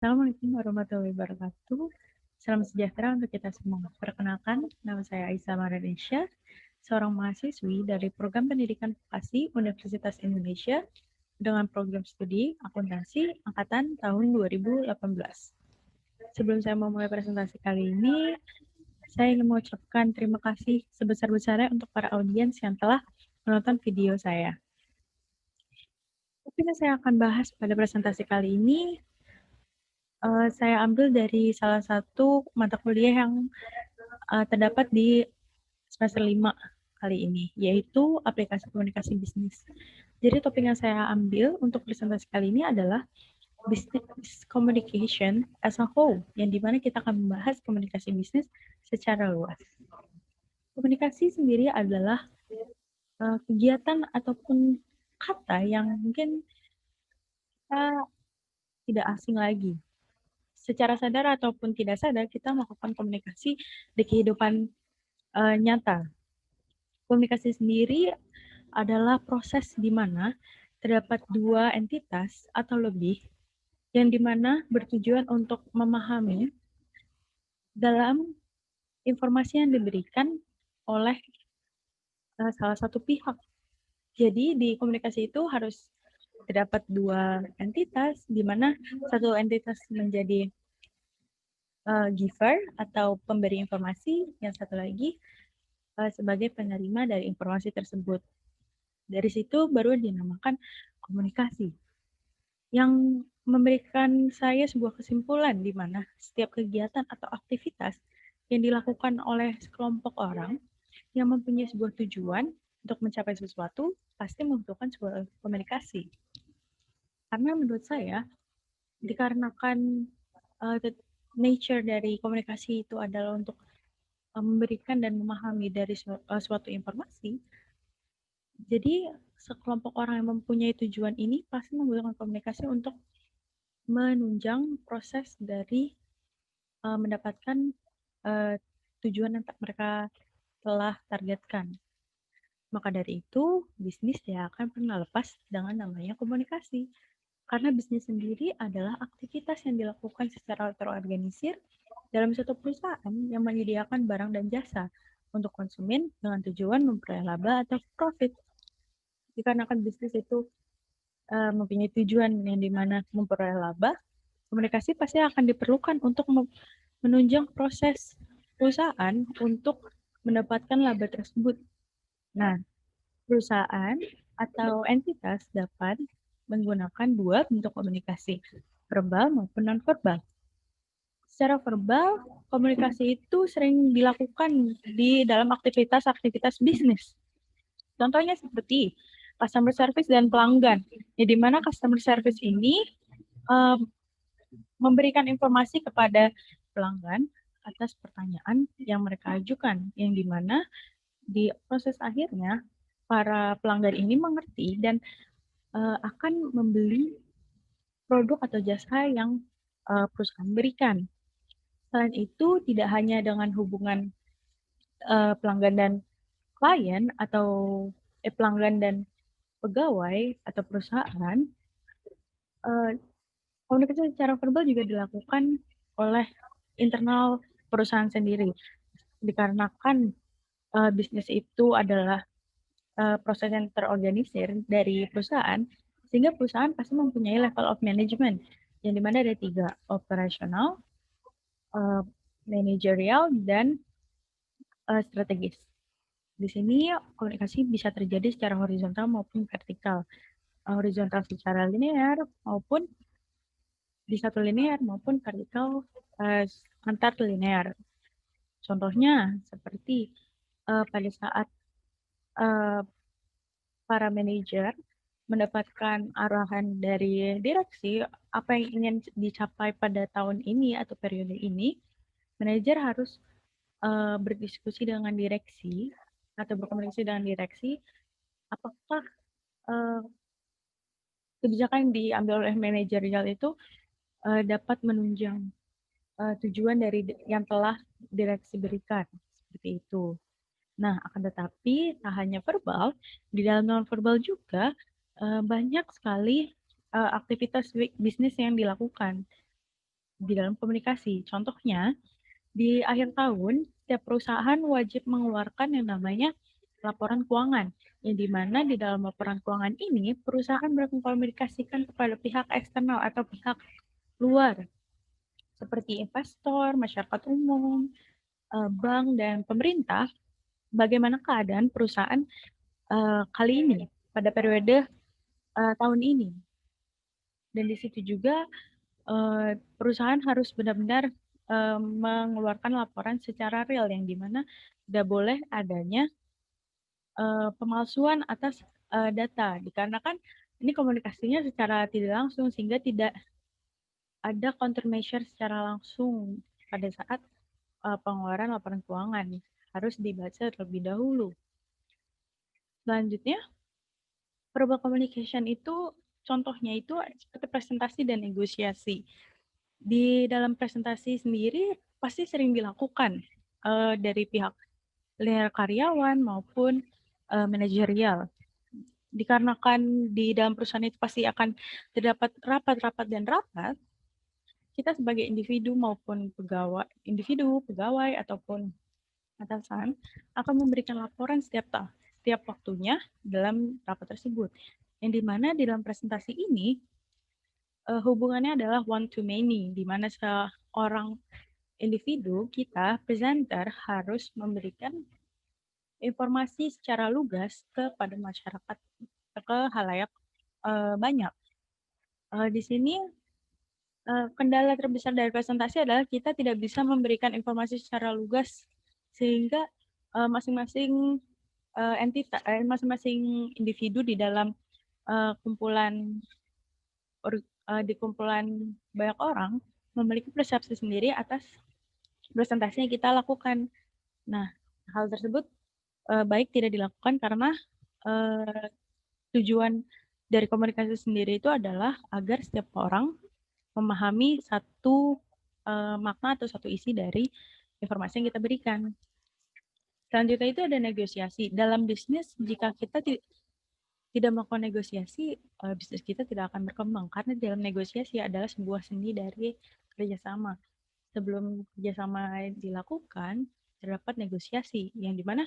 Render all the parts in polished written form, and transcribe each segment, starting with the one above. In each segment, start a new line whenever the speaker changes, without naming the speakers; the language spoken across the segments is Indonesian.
Assalamualaikum warahmatullahi wabarakatuh. Salam sejahtera untuk kita semua. Perkenalkan, nama saya Aisyah Maradesia, seorang mahasiswi dari Program Pendidikan Vokasi Universitas Indonesia dengan program studi akuntansi angkatan tahun 2018. Sebelum saya memulai presentasi kali ini, saya ingin mengucapkan terima kasih sebesar-besarnya untuk para audiens yang telah menonton video saya. Topik yang saya akan bahas pada presentasi kali ini saya ambil dari salah satu mata kuliah yang terdapat di semester 5 kali ini, yaitu aplikasi komunikasi bisnis. Jadi topik yang saya ambil untuk presentasi kali ini adalah business communication as a whole, yang dimana kita akan membahas komunikasi bisnis secara luas. Komunikasi sendiri adalah kegiatan ataupun kata yang mungkin kita tidak asing lagi. Secara sadar ataupun tidak sadar, kita melakukan komunikasi di kehidupan nyata. Komunikasi sendiri adalah proses di mana terdapat dua entitas atau lebih yang dimana bertujuan untuk memahami dalam informasi yang diberikan oleh salah satu pihak. Jadi di komunikasi itu harus terdapat dua entitas, di mana satu entitas menjadi giver atau pemberi informasi, yang satu lagi sebagai penerima dari informasi tersebut. Dari situ baru dinamakan komunikasi. Yang memberikan saya sebuah kesimpulan di mana setiap kegiatan atau aktivitas yang dilakukan oleh sekelompok orang yang mempunyai sebuah tujuan untuk mencapai sesuatu pasti membutuhkan sebuah komunikasi. Karena menurut saya, dikarenakan nature dari komunikasi itu adalah untuk memberikan dan memahami dari suatu informasi, jadi sekelompok orang yang mempunyai tujuan ini pasti membutuhkan komunikasi untuk menunjang proses dari mendapatkan tujuan yang mereka telah targetkan. Maka dari itu, bisnis tidak akan pernah lepas dengan namanya komunikasi. Karena bisnis sendiri adalah aktivitas yang dilakukan secara terorganisir dalam suatu perusahaan yang menyediakan barang dan jasa untuk konsumen dengan tujuan memperoleh laba atau profit. Dikarenakan bisnis itu mempunyai tujuan yang dimana memperoleh laba, komunikasi pasti akan diperlukan untuk menunjang proses perusahaan untuk mendapatkan laba tersebut. Nah, perusahaan atau entitas dapat menggunakan dua bentuk komunikasi, verbal maupun non-verbal. Secara verbal, komunikasi itu sering dilakukan di dalam aktivitas-aktivitas bisnis. Contohnya seperti customer service dan pelanggan, ya, di mana customer service ini memberikan informasi kepada pelanggan atas pertanyaan yang mereka ajukan, yang dimana di proses akhirnya para pelanggan ini mengerti dan akan membeli produk atau jasa yang perusahaan berikan. Selain itu, tidak hanya dengan hubungan pelanggan dan klien atau pelanggan dan pegawai atau perusahaan, komunikasi secara verbal juga dilakukan oleh internal perusahaan sendiri. Dikarenakan bisnis itu adalah proses yang terorganisir dari perusahaan, sehingga perusahaan pasti mempunyai level of management, yang dimana ada 3, operasional, manajerial, dan strategis. Di sini komunikasi bisa terjadi secara horizontal maupun vertikal. Horizontal secara linear maupun di satu linear maupun vertikal antar linear. Contohnya seperti pada saat para manajer mendapatkan arahan dari direksi apa yang ingin dicapai pada tahun ini atau periode ini, manajer harus berdiskusi dengan direksi atau berkomunikasi dengan direksi apakah kebijakan yang diambil oleh manajerial itu dapat menunjang tujuan dari yang telah direksi berikan, seperti itu. Nah, akan tetapi tak hanya verbal, di dalam non-verbal juga banyak sekali aktivitas bisnis yang dilakukan. di dalam komunikasi. Contohnya, di akhir tahun, setiap perusahaan wajib mengeluarkan yang namanya laporan keuangan, yang dimana di dalam laporan keuangan ini, perusahaan berkomunikasikan kepada pihak eksternal atau pihak luar, seperti investor, masyarakat umum, bank, dan pemerintah, bagaimana keadaan perusahaan kali ini, pada periode tahun ini. Dan di situ juga perusahaan harus benar-benar mengeluarkan laporan secara real, yang dimana tidak boleh adanya pemalsuan atas data, dikarenakan ini komunikasinya secara tidak langsung, sehingga tidak ada countermeasure secara langsung pada saat pengeluaran laporan keuangan. Harus dibaca terlebih dahulu. Selanjutnya, verbal communication itu contohnya itu seperti presentasi dan negosiasi. Di dalam presentasi sendiri pasti sering dilakukan dari pihak karyawan maupun manajerial. Dikarenakan di dalam perusahaan itu pasti akan terdapat rapat-rapat dan rapat, kita sebagai individu maupun pegawai ataupun atasan akan memberikan laporan setiap waktunya dalam rapat tersebut. Yang dimana di dalam presentasi ini hubungannya adalah one to many, di mana seorang individu kita presenter harus memberikan informasi secara lugas kepada masyarakat, ke halayak banyak. Di sini kendala terbesar dari presentasi adalah kita tidak bisa memberikan informasi secara lugas, sehingga masing-masing masing-masing individu di dalam di kumpulan banyak orang memiliki persepsi sendiri atas presentasi yang kita lakukan. Nah, hal tersebut baik tidak dilakukan karena tujuan dari komunikasi sendiri itu adalah agar setiap orang memahami satu makna atau satu isi dari informasi yang kita berikan. Selanjutnya itu ada negosiasi. Dalam bisnis, jika kita tidak melakukan negosiasi, bisnis kita tidak akan berkembang, karena dalam negosiasi adalah sebuah seni dari kerjasama. Sebelum kerjasama dilakukan, terdapat negosiasi, yang dimana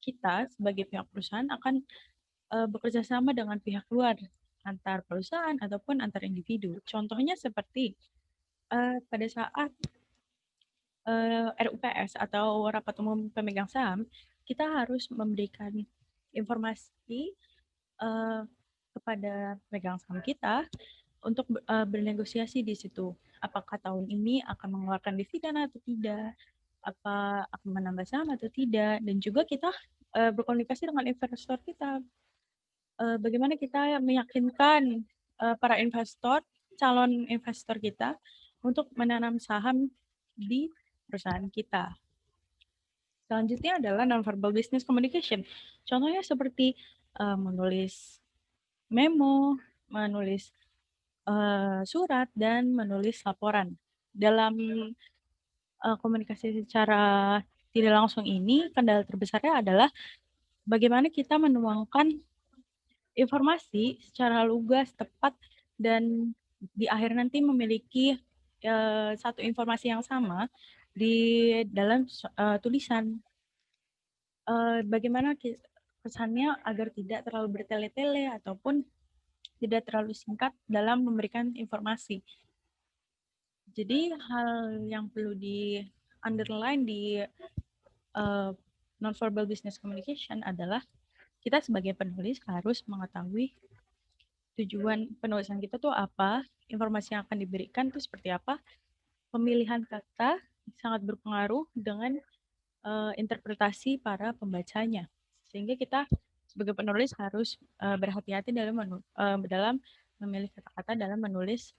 kita sebagai pihak perusahaan akan bekerja sama dengan pihak luar, antar perusahaan ataupun antar individu. Contohnya seperti pada saat RUPS atau rapat umum pemegang saham, kita harus memberikan informasi kepada pemegang saham kita untuk bernegosiasi di situ. Apakah tahun ini akan mengeluarkan dividen atau tidak, apa akan menambah saham atau tidak, dan juga kita berkomunikasi dengan investor kita. Bagaimana kita meyakinkan para investor, calon investor kita untuk menanam saham di perusahaan kita. Selanjutnya adalah non-verbal business communication. Contohnya seperti menulis memo, menulis surat, dan menulis laporan. Dalam komunikasi secara tidak langsung ini, kendala terbesarnya adalah bagaimana kita menuangkan informasi secara lugas, tepat, dan di akhir nanti memiliki satu informasi yang sama di dalam tulisan. Bagaimana kesannya agar tidak terlalu bertele-tele ataupun tidak terlalu singkat dalam memberikan informasi. Jadi hal yang perlu di underline di non-verbal business communication adalah kita sebagai penulis harus mengetahui tujuan penulisan kita tuh apa, informasi yang akan diberikan tuh seperti apa, pemilihan kata sangat berpengaruh dengan interpretasi para pembacanya. Sehingga kita sebagai penulis harus berhati-hati dalam memilih kata-kata dalam menulis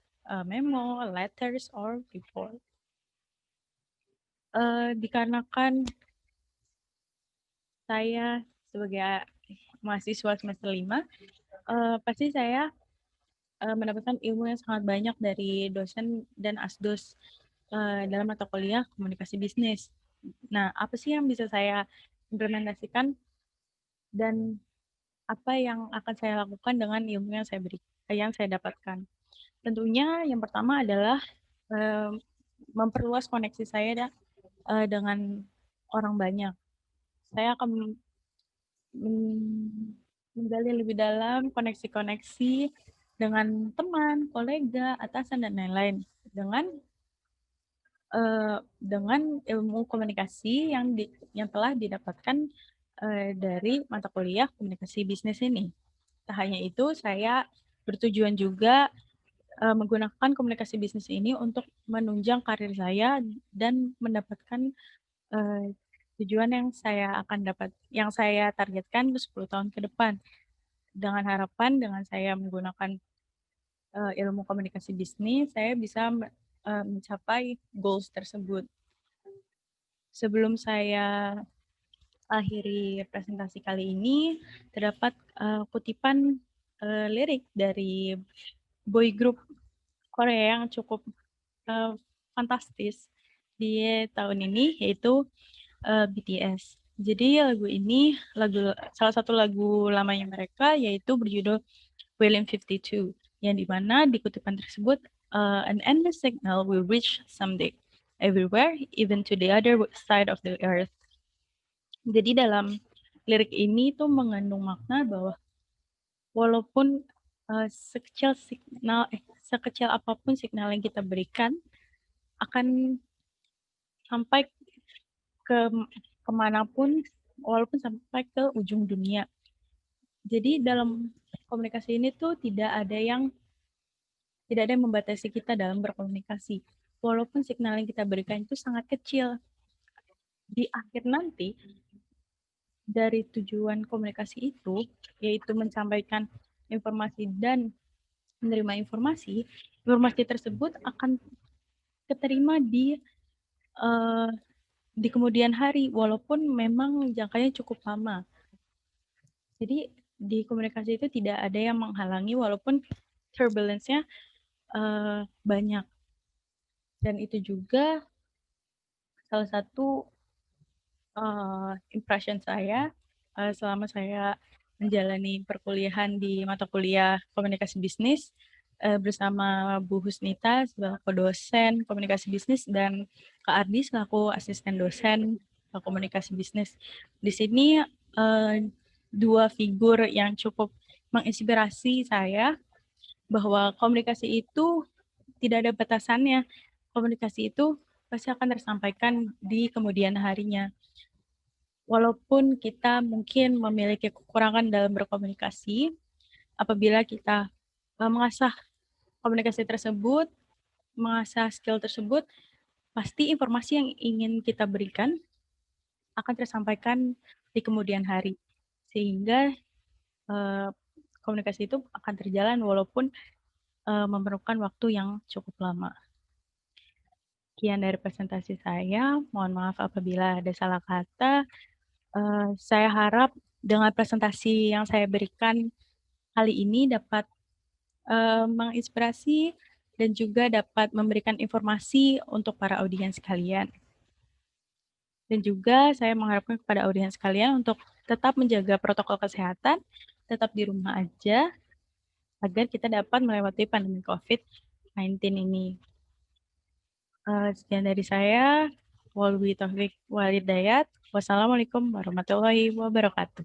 memo, letters, or report. Dikarenakan saya sebagai mahasiswa semester 5, pasti saya mendapatkan ilmu yang sangat banyak dari dosen dan asdos dalam mata kuliah komunikasi bisnis. Nah, apa sih yang bisa saya implementasikan dan apa yang akan saya lakukan dengan ilmu yang saya dapatkan? Tentunya yang pertama adalah memperluas koneksi saya dengan orang banyak. Saya akan menggali lebih dalam koneksi-koneksi dengan teman, kolega, atasan, dan lain-lain. Dengan ilmu komunikasi yang telah didapatkan dari mata kuliah komunikasi bisnis ini. Tak hanya itu, saya bertujuan juga menggunakan komunikasi bisnis ini untuk menunjang karir saya dan mendapatkan tujuan yang saya targetkan 10 tahun ke depan. Dengan harapan dengan saya menggunakan ilmu komunikasi bisnis, saya bisa mencapai goals tersebut. Sebelum saya akhiri presentasi kali ini, terdapat kutipan lirik dari boy group Korea yang cukup fantastis di tahun ini, yaitu BTS. Jadi lagu ini salah satu lagu lamanya mereka, yaitu berjudul William 52, yang dimana di kutipan tersebut an endless signal will reach someday everywhere, even to the other side of the earth. Jadi dalam lirik ini tuh mengandung makna bahwa walaupun sekecil apapun signal yang kita berikan akan sampai ke kemanapun, walaupun sampai ke ujung dunia. Jadi dalam komunikasi ini tuh tidak ada yang membatasi kita dalam berkomunikasi. Walaupun signal yang kita berikan itu sangat kecil, di akhir nanti dari tujuan komunikasi itu, yaitu menyampaikan informasi dan menerima informasi tersebut akan keterima di kemudian hari, walaupun memang jangkanya cukup lama. Jadi di komunikasi itu tidak ada yang menghalangi, walaupun turbulence-nya banyak. Dan itu juga salah satu impression saya selama saya menjalani perkuliahan di mata kuliah komunikasi bisnis bersama Bu Husnita selaku dosen komunikasi bisnis dan Kak Ardi selaku asisten dosen komunikasi bisnis. Di sini dua figur yang cukup menginspirasi saya bahwa komunikasi itu tidak ada batasannya. Komunikasi itu pasti akan tersampaikan di kemudian harinya. Walaupun kita mungkin memiliki kekurangan dalam berkomunikasi, apabila kita mengasah komunikasi tersebut, mengasah skill tersebut, pasti informasi yang ingin kita berikan akan tersampaikan di kemudian hari. Sehingga komunikasi itu akan terjalan walaupun memerlukan waktu yang cukup lama. Sekian dari presentasi saya. Mohon maaf apabila ada salah kata. Saya harap dengan presentasi yang saya berikan kali ini dapat menginspirasi dan juga dapat memberikan informasi untuk para audiens sekalian. Dan juga saya mengharapkan kepada audiens sekalian untuk tetap menjaga protokol kesehatan, tetap di rumah aja, agar kita dapat melewati pandemi COVID-19 ini. Sekian dari saya. Wabillahi taufiq wal hidayah. Wassalamualaikum warahmatullahi wabarakatuh.